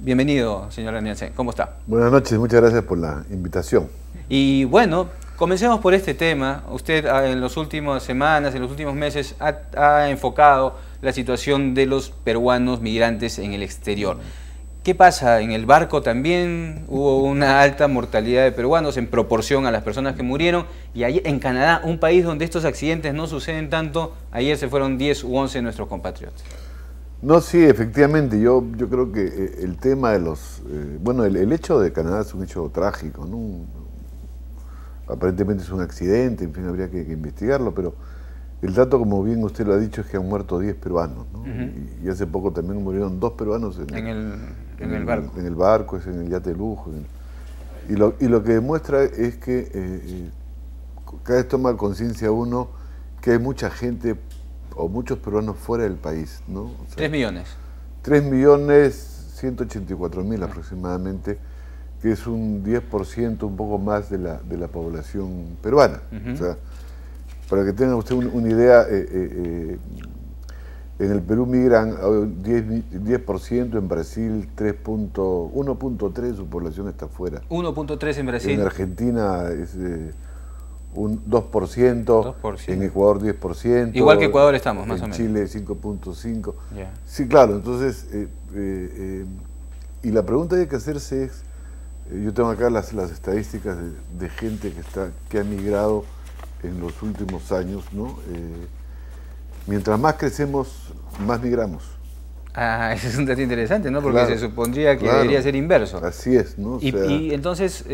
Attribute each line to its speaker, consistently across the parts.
Speaker 1: Bienvenido, señor Danielsen. ¿Cómo está?
Speaker 2: Buenas noches, muchas gracias por la invitación.
Speaker 1: Y bueno, comencemos por este tema. Usted en las últimas semanas, en los últimos meses, ha enfocado la situación de los peruanos migrantes en el exterior. ¿Qué pasa? En el barco también hubo una alta mortalidad de peruanos en proporción a las personas que murieron. Y ahí en Canadá, un país donde estos accidentes no suceden tanto, ayer se fueron 10 u 11 de nuestros compatriotas.
Speaker 2: No, sí, efectivamente, yo creo que el tema de los... bueno, el hecho de Canadá es un hecho trágico, ¿no? Aparentemente es un accidente, en fin, habría que investigarlo, pero el dato, como bien usted lo ha dicho, es que han muerto 10 peruanos, ¿no? Y hace poco también murieron 2 peruanos en el barco. En el barco, en el yate de lujo. Y lo que demuestra es que cada vez toma conciencia uno que hay mucha gente o muchos peruanos fuera del país, ¿no? O sea,
Speaker 1: 3 millones.
Speaker 2: 3.184.000 aproximadamente, que es un 10%, un poco más de la población peruana. O sea, para que tenga usted una idea, en el Perú migran 10%, en Brasil 1.3 de su población está fuera.
Speaker 1: 1.3 en Brasil.
Speaker 2: En Argentina es un 2%, en Ecuador 10%.
Speaker 1: Igual que Ecuador estamos, más o menos.
Speaker 2: En Chile 5.5%.
Speaker 1: Yeah.
Speaker 2: Sí, claro, entonces, y la pregunta que hay que hacerse es, yo tengo acá las estadísticas de gente que ha migrado en los últimos años, ¿no? Mientras más crecemos, más migramos.
Speaker 1: Ah, ese es un dato interesante, ¿no? Porque
Speaker 2: claro,
Speaker 1: se supondría que debería ser inverso.
Speaker 2: Así es, ¿no? O sea,
Speaker 1: y entonces...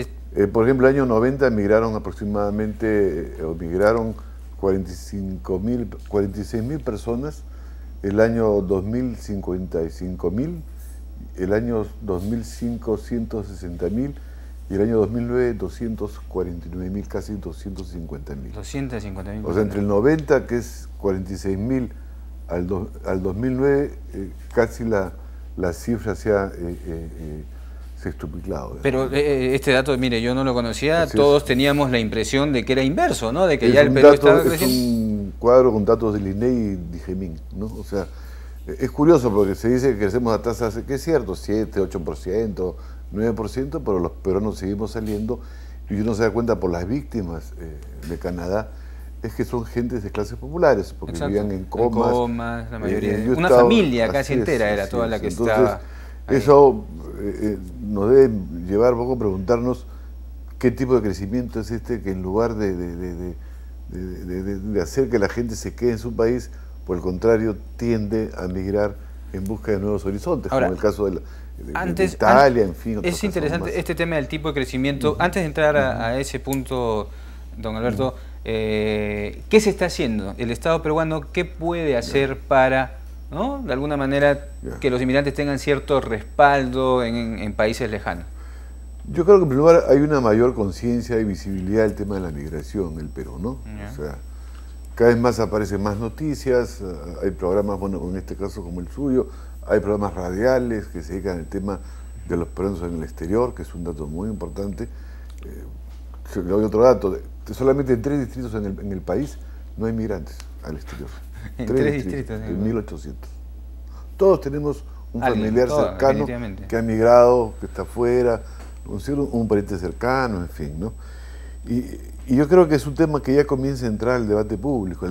Speaker 2: por ejemplo, el año 90 migraron aproximadamente, o migraron 46.000 personas, el año 2000 55.000, el año 2005 160.000 y el año 2009 249.000, casi 250.000.
Speaker 1: 250.000.
Speaker 2: O sea, entre el 90, que es 46.000, al 2009, casi la cifra se ha sextuplicado.
Speaker 1: Pero este dato, mire, yo no lo conocía, todos teníamos la impresión de que era inverso, ¿no? De que ya el Perú estaba creciendo.
Speaker 2: Es un cuadro con datos del INEI y DIGEMIN, ¿no? O sea, es curioso porque se dice que crecemos a tasas, que es cierto, 7, 8%, 9%, pero los peruanos seguimos saliendo y uno se da cuenta por las víctimas de Canadá, es que son gentes de clases populares, porque vivían en comas.
Speaker 1: La mayoría. Una familia casi entera era toda la que estaba.
Speaker 2: Eso nos debe llevar un poco a preguntarnos qué tipo de crecimiento es este, que en lugar de hacer que la gente se quede en su país, por el contrario, tiende a migrar en busca de nuevos horizontes, como el caso de Italia, en fin.
Speaker 1: Es interesante este tema del tipo de crecimiento. Antes de entrar a ese punto, don Alberto, ¿qué se está haciendo? El Estado peruano, ¿qué puede hacer para, ¿no?, de alguna manera, que los inmigrantes tengan cierto respaldo en países lejanos?
Speaker 2: Yo creo que en primer lugar hay una mayor conciencia y visibilidad del tema de la migración en el Perú, ¿no? O sea, cada vez más aparecen más noticias, hay programas, bueno, en este caso como el suyo, hay programas radiales que se dedican al tema de los peruanos en el exterior, que es un dato muy importante. Le doy otro dato, solamente en 3 distritos en el país no hay migrantes al exterior.
Speaker 1: En 3 distritos.
Speaker 2: De 1.800. Todos tenemos un familiar cercano que ha migrado, que está afuera, un pariente cercano, en fin, ¿no? Y yo creo que es un tema que ya comienza a entrar al debate público.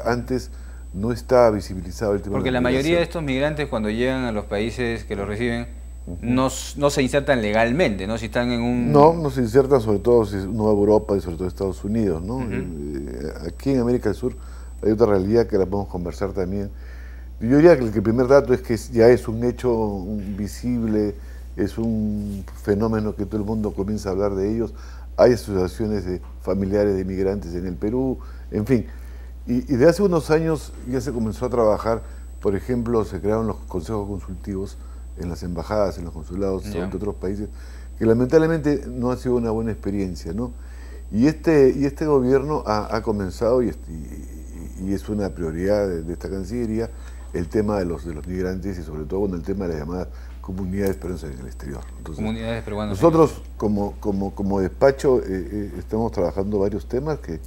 Speaker 2: Antes no estaba visibilizado el tema.
Speaker 1: Porque la mayoría de estos migrantes, cuando llegan a los países que los reciben, no se insertan legalmente, ¿no? Si están en un...
Speaker 2: No se insertan, sobre todo si uno va a Europa y sobre todo a Estados Unidos, ¿no? Aquí en América del Sur hay otra realidad que la podemos conversar también. Yo diría que el primer dato es que ya es un hecho visible, es un fenómeno que todo el mundo comienza a hablar de ellos. Hay asociaciones de familiares de inmigrantes en el Perú, en fin. Y de hace unos años ya se comenzó a trabajar, por ejemplo, se crearon los consejos consultivos en las embajadas, en los consulados de otros países, que lamentablemente no ha sido una buena experiencia, ¿no? Y este gobierno ha comenzado, y es una prioridad de esta Cancillería, el tema de los migrantes y sobre todo el tema de las llamadas comunidades peruanas en el exterior. Entonces,
Speaker 1: comunidades peruanas.
Speaker 2: Nosotros como despacho estamos trabajando varios temas que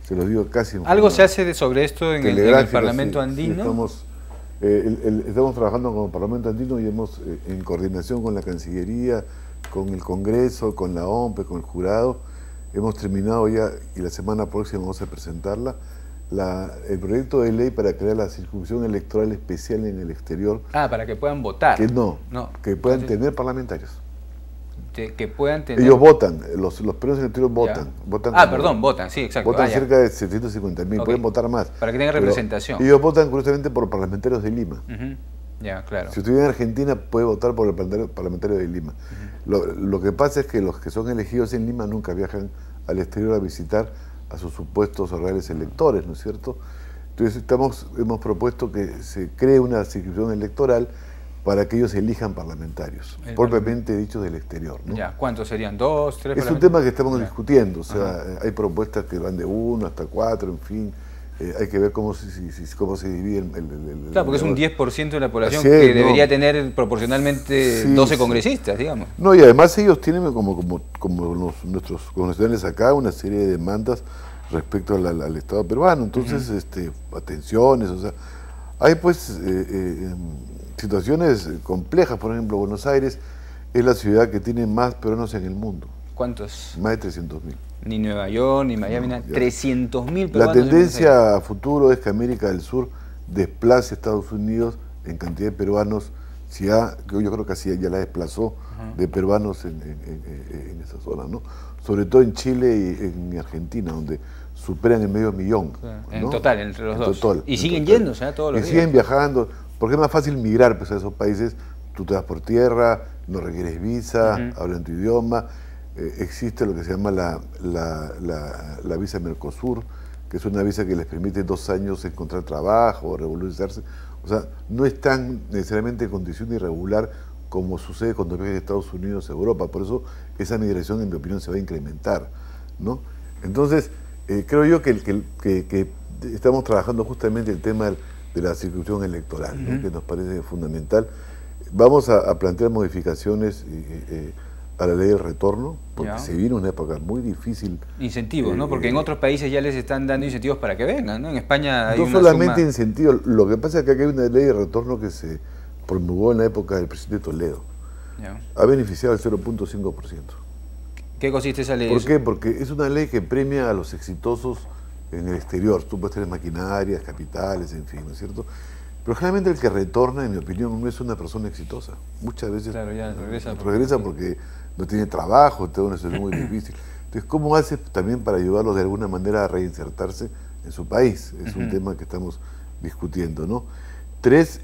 Speaker 2: se los digo casi...
Speaker 1: ¿Algo se hace sobre esto en el Parlamento andino?
Speaker 2: Sí, Estamos trabajando con el Parlamento Andino y hemos, en coordinación con la Cancillería, con el Congreso, con la OMPE, con el jurado, hemos terminado ya, y la semana próxima vamos a presentarla, el proyecto de ley para crear la circunscripción electoral especial en el exterior.
Speaker 1: Ah, para que puedan votar.
Speaker 2: Que puedan tener parlamentarios.
Speaker 1: Que puedan tener...
Speaker 2: Ellos votan, los peruanos en el exterior votan.
Speaker 1: Votan, sí, exacto.
Speaker 2: Votan cerca de 750.000, pueden votar más.
Speaker 1: Para que tengan representación.
Speaker 2: Ellos votan curiosamente por parlamentarios de Lima.
Speaker 1: Ya, claro.
Speaker 2: Si usted vive en Argentina, puede votar por el parlamentario de Lima. Lo que pasa es que los que son elegidos en Lima nunca viajan al exterior a visitar a sus supuestos o reales electores, ¿no es cierto? Entonces hemos propuesto que se cree una circunscripción electoral para que ellos elijan parlamentarios, propiamente dichos del exterior, ¿no?
Speaker 1: Ya, ¿cuántos serían? ¿2, 3?
Speaker 2: Es un tema que estamos discutiendo, o sea, hay propuestas que van de 1 hasta 4, en fin. Hay que ver cómo se divide el
Speaker 1: claro, porque es un 10% de la población que debería tener proporcionalmente 12 congresistas, digamos.
Speaker 2: No, y además ellos tienen, como nuestros connacionales acá, una serie de demandas respecto al Estado peruano. Entonces, atenciones, o sea, hay pues situaciones complejas. Por ejemplo, Buenos Aires es la ciudad que tiene más peruanos en el mundo.
Speaker 1: ¿Cuántos?
Speaker 2: Más de 300.000.
Speaker 1: Ni Nueva York, ni Miami, 300.000 peruanos.
Speaker 2: La tendencia a futuro es que América del Sur desplace a Estados Unidos en cantidad de peruanos, yo creo que así ya la desplazó de peruanos en esa zona, ¿no? Sobre todo en Chile y en Argentina, donde superan el medio millón.
Speaker 1: Claro.
Speaker 2: ¿no?
Speaker 1: En total, entre los dos.
Speaker 2: Total,
Speaker 1: y siguen yéndose todos los días.
Speaker 2: Y siguen viajando, porque es más fácil migrar pues, a esos países. Tú te vas por tierra, no requieres visa, hablan tu idioma. Existe lo que se llama la visa Mercosur, que es una visa que les permite 2 años encontrar trabajo, revolucionarse. O sea, no están necesariamente en condición irregular como sucede cuando viajan a Estados Unidos o Europa. Por eso esa migración, en mi opinión, se va a incrementar, ¿no? Entonces, creo yo que estamos trabajando justamente el tema de la circunscripción electoral, ¿no? Que nos parece fundamental. Vamos a plantear modificaciones a la ley del retorno, porque se viene una época muy difícil.
Speaker 1: Incentivos, ¿no? Porque en otros países ya les están dando incentivos para que vengan, ¿no? En España hay
Speaker 2: no solamente incentivos, lo que pasa es que acá hay una ley de retorno que se promulgó en la época del presidente Toledo. Ha beneficiado al 0.5%.
Speaker 1: ¿Qué consiste esa ley?
Speaker 2: ¿Por qué? Porque es una ley que premia a los exitosos en el exterior. Tú puedes tener maquinarias, capitales, en fin, ¿no es cierto? Pero generalmente el que retorna, en mi opinión, no es una persona exitosa. Muchas veces regresa porque no tiene trabajo, está en una situación muy difícil. Entonces, ¿cómo hace también para ayudarlos de alguna manera a reinsertarse en su país? Es un tema que estamos discutiendo, ¿no? 3,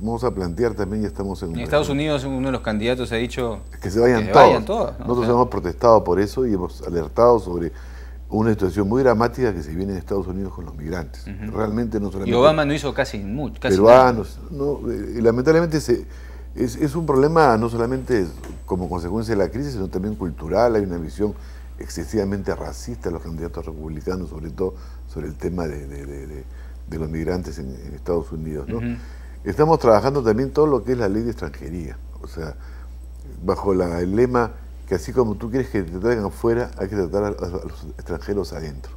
Speaker 2: vamos a plantear también, ya estamos en
Speaker 1: Estados Unidos, uno de los candidatos ha dicho
Speaker 2: que se vayan todos. ¿no? Nosotros hemos protestado por eso y hemos alertado sobre una situación muy dramática que se viene en Estados Unidos con los migrantes. Realmente no solamente...
Speaker 1: Y Obama no hizo casi mucho.
Speaker 2: Peruanos, ¿no? Y lamentablemente es un problema no solamente como consecuencia de la crisis, sino también cultural. Hay una visión excesivamente racista de los candidatos republicanos, sobre todo sobre el tema de los migrantes en Estados Unidos, ¿no? Estamos trabajando también todo lo que es la ley de extranjería, o bajo el lema que así como tú quieres que te traigan afuera, hay que tratar a los extranjeros adentro.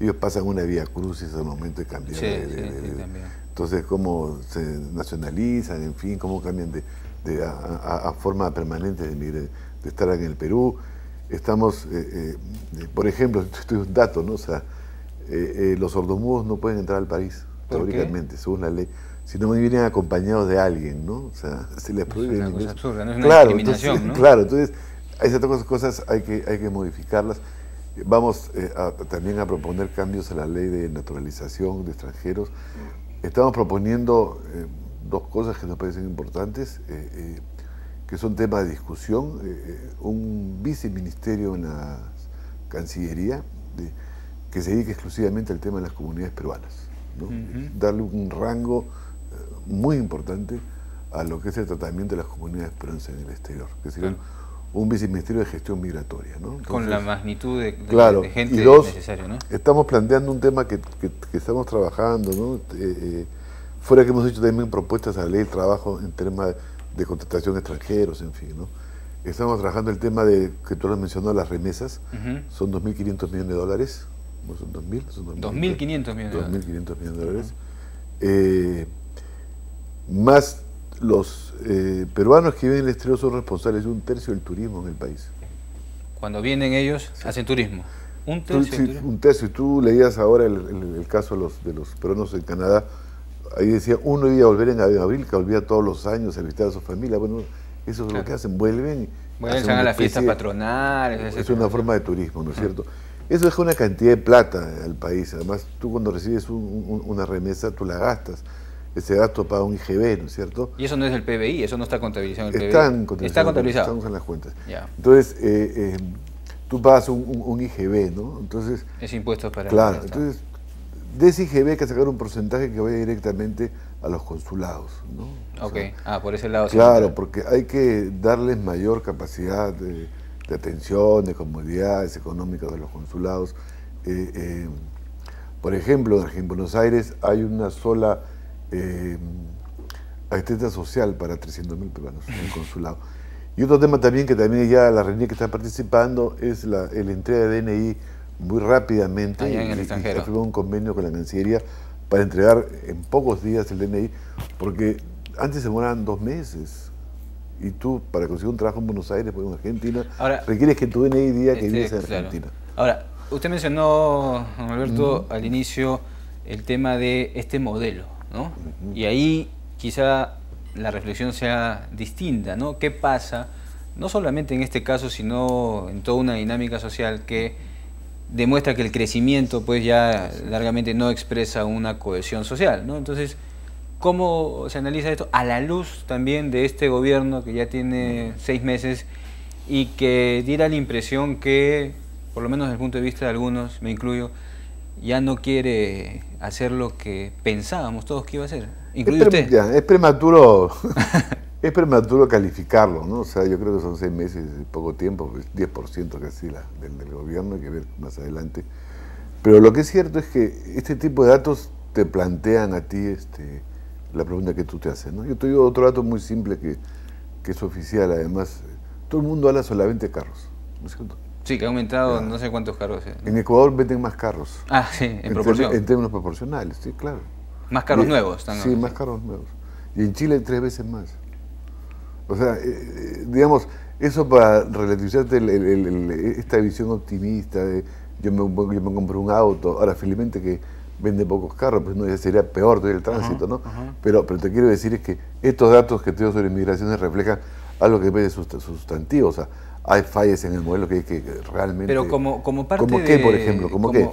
Speaker 2: Ellos pasan una vía crucis al momento de cambiar entonces cómo se nacionalizan, en fin, cómo cambian a forma permanente de estar en el Perú. Estamos, por ejemplo, esto es un dato, ¿no? Los sordomudos no pueden entrar al país, teóricamente, según la ley, si no vienen acompañados de alguien, ¿no? Se les prohíbe.
Speaker 1: Es una cosa absurda, no es una discriminación,
Speaker 2: entonces,
Speaker 1: ¿no?
Speaker 2: Claro, entonces, esas cosas hay que modificarlas. Vamos también a proponer cambios a la ley de naturalización de extranjeros. Estamos proponiendo 2 cosas que nos parecen importantes, que son temas de discusión. Un viceministerio en la Cancillería, que se dedique exclusivamente al tema de las comunidades peruanas, ¿no? Darle un rango muy importante a lo que es el tratamiento de las comunidades peruanas en el exterior, que sería un viceministerio de gestión migratoria, ¿no? Entonces,
Speaker 1: con la magnitud de gente necesaria, ¿no?
Speaker 2: Estamos planteando un tema que estamos trabajando, ¿no? Fuera que hemos hecho también propuestas a la ley del trabajo en temas de contratación de extranjeros, en fin, ¿no? Estamos trabajando el tema que tú lo has mencionado, las remesas, son 2.500 millones de dólares. No son 2.000, son
Speaker 1: 2.500 millones de dólares.
Speaker 2: 2.500 millones de dólares. más los peruanos que viven en el exterior son responsables de 1/3 del turismo en el país.
Speaker 1: Cuando vienen ellos, sí, hacen turismo. ¿Un tercio?
Speaker 2: Sí, 1/3. Tú leías ahora el caso de los peruanos en Canadá, ahí decía, uno iba a volver en abril, que volvía todos los años a visitar a su familia. Bueno, eso es lo que hacen, vuelven
Speaker 1: a las fiestas patronales.
Speaker 2: Es una forma de turismo, ¿no es cierto? Eso deja una cantidad de plata al país. Además, tú cuando recibes una remesa, tú la gastas. Ese gasto paga un IGB, ¿no es cierto?
Speaker 1: Y eso no es del PBI, eso no está contabilizado en el PBI.
Speaker 2: Está contabilizado. Estamos en las cuentas. Ya. Entonces, tú pagas un IGB, ¿no? Entonces,
Speaker 1: es impuesto para...
Speaker 2: Claro, entonces, de ese IGB hay que sacar un porcentaje que vaya directamente a los consulados, ¿no?
Speaker 1: Ok, por ese lado.
Speaker 2: Claro, porque hay que darles mayor capacidad de atención, de comodidades económicas de los consulados. Por ejemplo, en Buenos Aires hay una sola asistencia social para 300.000 peruanos en el consulado. Y otro tema también, que también ya la RENIEC está participando, es la entrega de DNI muy rápidamente.
Speaker 1: Allá en el extranjero.
Speaker 2: Y firmó un convenio con la Cancillería para entregar en pocos días el DNI, porque antes se demoraban 2 meses. Y tú, para conseguir un trabajo en Buenos Aires, en Argentina, ahora, requieres que tu DNI diga que vives en Argentina.
Speaker 1: Ahora, usted mencionó, don Alberto, al inicio el tema de este modelo, ¿no? Y ahí quizá la reflexión sea distinta, ¿no? ¿Qué pasa, no solamente en este caso, sino en toda una dinámica social que demuestra que el crecimiento pues ya largamente no expresa una cohesión social, ¿no? Entonces, ¿cómo se analiza esto a la luz también de este gobierno que ya tiene 6 meses y que diera la impresión que, por lo menos desde el punto de vista de algunos, me incluyo, ya no quiere hacer lo que pensábamos todos que iba a hacer, incluido usted?
Speaker 2: Ya, es prematuro es prematuro calificarlo, ¿no? O sea, yo creo que son 6 meses, poco tiempo, 10% casi del gobierno, hay que ver más adelante. Pero lo que es cierto es que este tipo de datos te plantean a ti la pregunta que tú te haces, ¿no? Yo te digo otro dato muy simple que es oficial, además. Todo el mundo habla solamente de carros, ¿no es cierto?
Speaker 1: Sí, que ha aumentado no sé cuántos carros. ¿No?
Speaker 2: En Ecuador venden más carros.
Speaker 1: Ah, sí, en proporción.
Speaker 2: En términos proporcionales, sí, claro.
Speaker 1: Más carros nuevos.
Speaker 2: Sí, más carros nuevos. Y en Chile 3 veces más. O sea, digamos, eso para relativizarte esta visión optimista de yo me compro un auto, ahora felizmente que vende pocos carros, pues no, ya sería peor todo el tránsito, ¿no? Pero te quiero decir es que estos datos que te doy sobre migraciones reflejan algo que ve sustantivo, o sea, hay fallas en el modelo que hay que realmente...
Speaker 1: Pero como parte
Speaker 2: ¿Cómo qué, por ejemplo? ¿Cómo qué?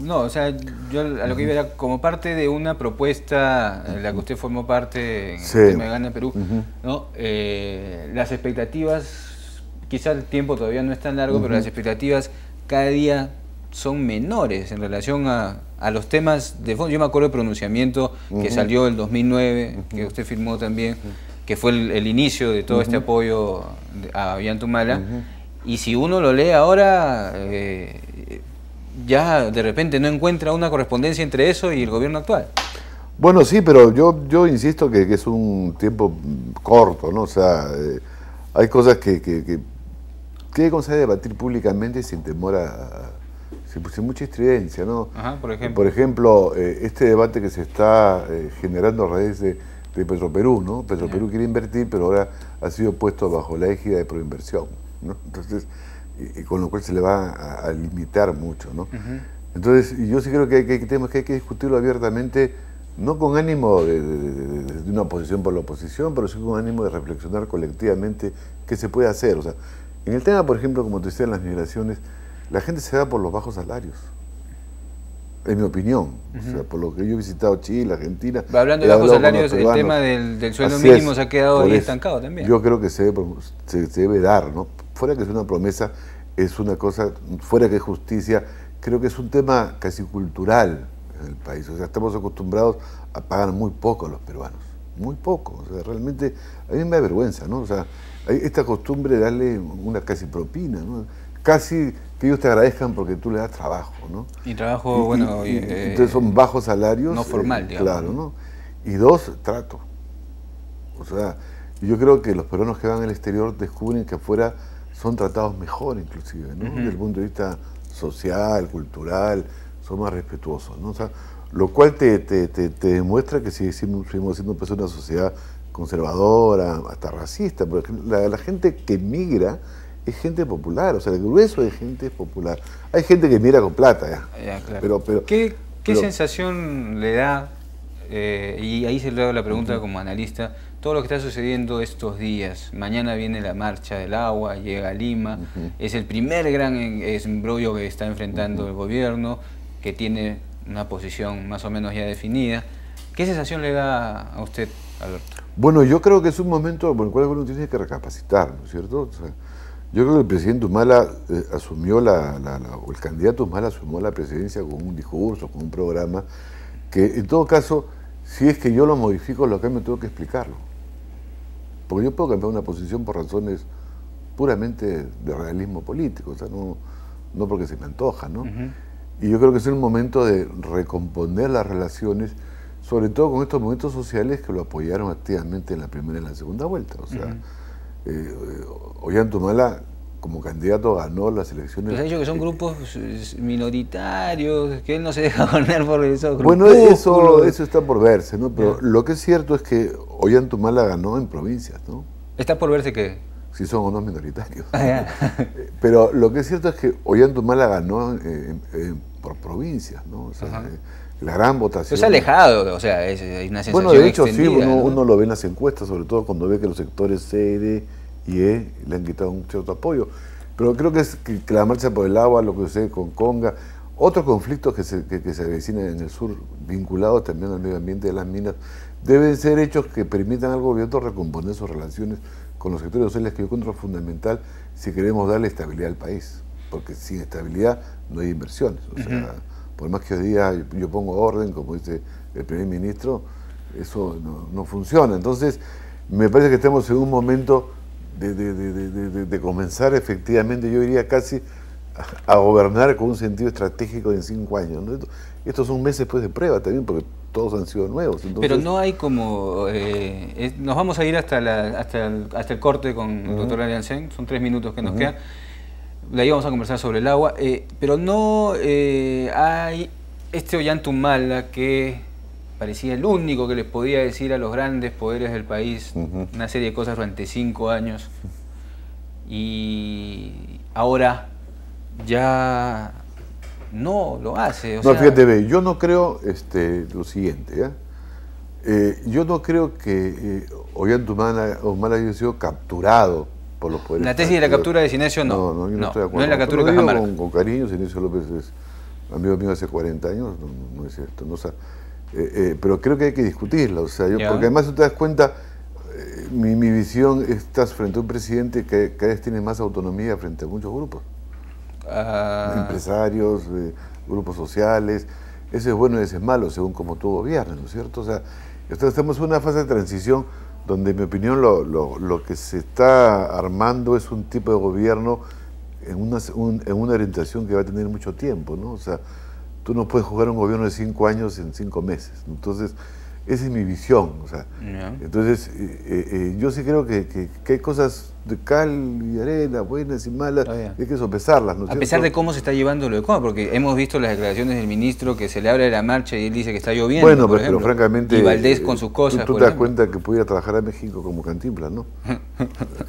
Speaker 1: No, o sea, yo a lo que iba era como parte de una propuesta en la que usted formó parte en el tema de Gana Perú, ¿no? Las expectativas, quizá el tiempo todavía no es tan largo, pero las expectativas cada día son menores en relación a los temas de fondo. Yo me acuerdo del pronunciamiento que salió el 2009, que usted firmó también, que fue el inicio de todo este apoyo a Ollantumala, y si uno lo lee ahora, ya de repente no encuentra una correspondencia entre eso y el gobierno actual.
Speaker 2: Bueno, sí, pero yo insisto que es un tiempo corto, ¿no? O sea, hay cosas que hay que debatir públicamente sin temor sin mucha estridencia, ¿no? Por ejemplo, este debate que se está generando a raíz de Petroperú, ¿no? Petroperú quiere invertir, pero ahora ha sido puesto bajo la égida de Proinversión, ¿no? Entonces, y con lo cual se le va a limitar mucho, ¿no? Entonces, yo sí creo que hay temas que hay que discutirlo abiertamente, no con ánimo de una oposición por la oposición, pero sí con ánimo de reflexionar colectivamente qué se puede hacer. O sea, en el tema, por ejemplo, como te decía, en las migraciones, la gente se va por los bajos salarios. En mi opinión, o sea, por lo que yo he visitado Chile, Argentina...
Speaker 1: Hablando de bajos salarios, el tema del sueldo mínimo se ha quedado ahí estancado también.
Speaker 2: Yo creo que se debe dar, ¿no? Fuera que es una promesa, es una cosa, fuera que es justicia, creo que es un tema casi cultural en el país. O sea, estamos acostumbrados a pagar muy poco a los peruanos, muy poco. O sea, realmente a mí me da vergüenza, ¿no? O sea, hay esta costumbre de darle una casi propina, ¿no? Casi que ellos te agradezcan porque tú le das trabajo, ¿no?
Speaker 1: Y trabajo,
Speaker 2: entonces son bajos salarios.
Speaker 1: No formal, digamos.
Speaker 2: Claro, ¿no? Y 2, trato. O sea, yo creo que los peruanos que van al exterior descubren que afuera son tratados mejor, inclusive, ¿no? Desde el punto de vista social, cultural, son más respetuosos, ¿no? O sea, lo cual te demuestra que seguimos siendo pues, una sociedad conservadora, hasta racista, porque la gente que migra es gente popular, o sea, el grueso de gente es popular. Hay gente que migra con plata, ya.
Speaker 1: Claro. ¿Qué sensación le da, y ahí se le hago la pregunta como analista, todo lo que está sucediendo estos días? Mañana viene la marcha del agua, llega a Lima, es el primer gran embrollo que está enfrentando el gobierno, que tiene una posición más o menos ya definida. ¿Qué sensación le da a usted, Alberto?
Speaker 2: Bueno, yo creo que es un momento por el cual uno tiene que recapacitar, ¿no es cierto? O sea, yo creo que el presidente Humala asumió o el candidato Humala asumió la presidencia con un discurso, con un programa, que en todo caso, si es que yo lo modifico, lo cambio, tengo que explicarlo. Porque yo puedo cambiar una posición por razones puramente de realismo político, o sea, no porque se me antoja, ¿no? Y yo creo que es el momento de recomponer las relaciones, sobre todo con estos movimientos sociales que lo apoyaron activamente en la primera y en la segunda vuelta. O sea, Ollanta Humala como candidato ganó las elecciones.
Speaker 1: Pues ha dicho que son grupos minoritarios, que él no se deja gobernar por esos grupos.
Speaker 2: Bueno, eso está por verse, ¿no? Pero lo que es cierto es que Ollanta Humala ganó en provincias, ¿no?
Speaker 1: ¿Está por verse qué?
Speaker 2: Si son o no minoritarios. Pero lo que es cierto es que Ollanta Humala ganó por provincias, ¿no? O sea, la gran votación.
Speaker 1: Es alejado, o sea, hay una sensación.
Speaker 2: Bueno, de hecho sí,
Speaker 1: ¿no?
Speaker 2: uno lo ve en las encuestas, sobre todo cuando ve que los sectores C, D y E le han quitado un cierto apoyo. Pero creo que la marcha por el agua, lo que sucede con Conga, otros conflictos que se avecinan en el sur, vinculados también al medio ambiente de las minas, deben ser hechos que permitan al gobierno recomponer sus relaciones con los sectores sociales, que yo encuentro fundamental si queremos darle estabilidad al país. Porque sin estabilidad no hay inversiones. O sea, por más que hoy día yo pongo orden, como dice el primer ministro, eso no funciona. Entonces, me parece que estamos en un momento de comenzar efectivamente, yo diría casi, a gobernar con un sentido estratégico en 5 años, ¿no? Estos son meses pues, de prueba también, porque todos han sido nuevos. Entonces,
Speaker 1: pero no hay como... nos vamos a ir hasta el corte con el doctor Aliancén, son 3 minutos que nos quedan. De ahí vamos a conversar sobre el agua, pero no hay este Ollanta Humala que parecía el único que les podía decir a los grandes poderes del país una serie de cosas durante 5 años, y ahora ya no lo hace.
Speaker 2: No, fíjate, yo no creo lo siguiente, ¿ya? Yo no creo que Ollanta Humala haya sido capturado por los poderes.
Speaker 1: La tesis de la captura de Sinesio no.
Speaker 2: No, yo no estoy de acuerdo.
Speaker 1: No es la captura de Cajamarca.
Speaker 2: Con cariño, Sinesio López es amigo mío hace 40 años, no es cierto. No, o sea, pero creo que hay que discutirla, o sea, porque además tú te das cuenta, mi visión, estás frente a un presidente que cada vez tiene más autonomía frente a muchos grupos. Empresarios, grupos sociales, ese es bueno y ese es malo, según como tú gobiernas, ¿no es cierto? O sea, estamos en una fase de transición donde, en mi opinión, lo que se está armando es un tipo de gobierno en una orientación que va a tener mucho tiempo, ¿no? O sea, tú no puedes jugar un gobierno de 5 años en 5 meses. Entonces, esa es mi visión. O sea, entonces, yo sí creo que hay cosas de cal y arena, buenas y malas, hay que sopesarlas, ¿no es cierto?
Speaker 1: A pesar de cómo se está llevando lo de Conga, porque hemos visto las declaraciones del ministro que se le abre la marcha y él dice que está lloviendo,
Speaker 2: bueno, pero francamente,
Speaker 1: y Valdés con sus cosas.
Speaker 2: Tú te das cuenta que pudiera trabajar a México como Cantinflas, ¿no?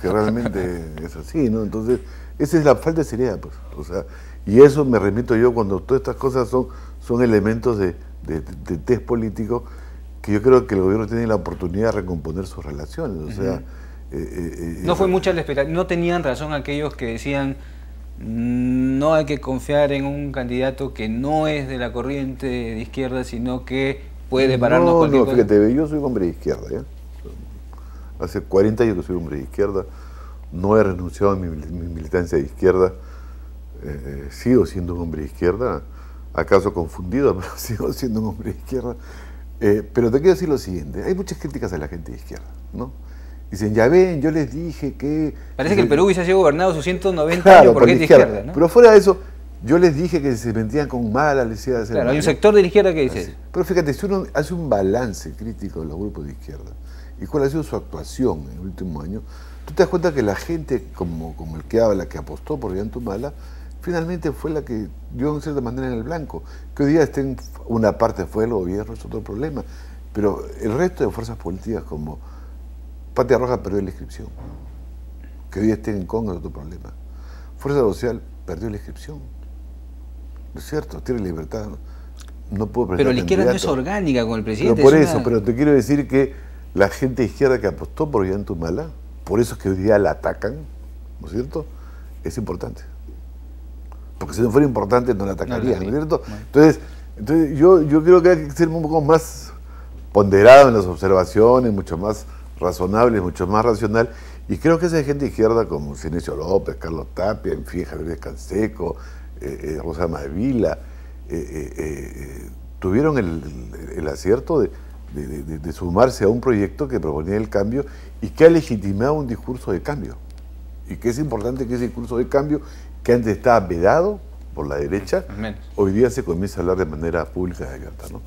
Speaker 2: Que realmente es así, ¿no? Entonces, esa es la falta de seriedad, pues. O sea, y eso me remito yo cuando todas estas cosas son elementos de test político, que yo creo que el gobierno tiene la oportunidad de recomponer sus relaciones. O sea,
Speaker 1: no fue mucha la expectativa, no tenían razón aquellos que decían no hay que confiar en un candidato que no es de la corriente de izquierda, sino que puede pararnos cualquier cosa.
Speaker 2: Fíjate, yo soy un hombre de izquierda, ¿ya? Hace 40 años que soy un hombre de izquierda, no he renunciado a mi militancia de izquierda, sigo siendo un hombre de izquierda, acaso confundido, pero sigo siendo un hombre de izquierda. Pero te quiero decir lo siguiente, hay muchas críticas a la gente de izquierda, ¿no? Dicen, ya ven, yo les dije que...
Speaker 1: Parece que el Perú hubiese sido gobernado sus 190 años por gente de izquierda, ¿no?
Speaker 2: Pero fuera de eso, yo les dije que se metían con Humala, les iba a hacer...
Speaker 1: Claro, hay un sector de la izquierda que dice...
Speaker 2: Así. Pero fíjate, si uno hace un balance crítico de los grupos de izquierda y cuál ha sido su actuación en el último año, tú te das cuenta que la gente como el que habla, que apostó por Ollanta Humala, finalmente fue la que dio en cierta manera en el blanco. Que hoy día estén, una parte fue el gobierno, es otro problema, pero el resto de fuerzas políticas como Patria Roja perdió la inscripción, que hoy día estén en Congo es otro problema. Fuerza Social perdió la inscripción, ¿no es cierto? Tiene libertad, no puedo presentar
Speaker 1: Pero la izquierda no es
Speaker 2: candidato.
Speaker 1: orgánica con el presidente.
Speaker 2: Pero por eso, pero te quiero decir que la gente de izquierda que apostó por Ollantumala, por eso es que hoy día la atacan, ¿no es cierto? Es importante. Porque si no fuera importante no la atacarían, ¿no es cierto? Entonces yo creo que hay que ser un poco más ponderado en las observaciones, mucho más razonable, mucho más racional, y creo que esa gente de izquierda como Sinesio López, Carlos Tapia, en fin, Javier Canseco, Rosa Mavila, tuvieron el acierto de sumarse a un proyecto que proponía el cambio y que ha legitimado un discurso de cambio. Y que es importante que ese discurso de cambio, que antes estaba vedado por la derecha, hoy día se comienza a hablar de manera pública y abierta, ¿no?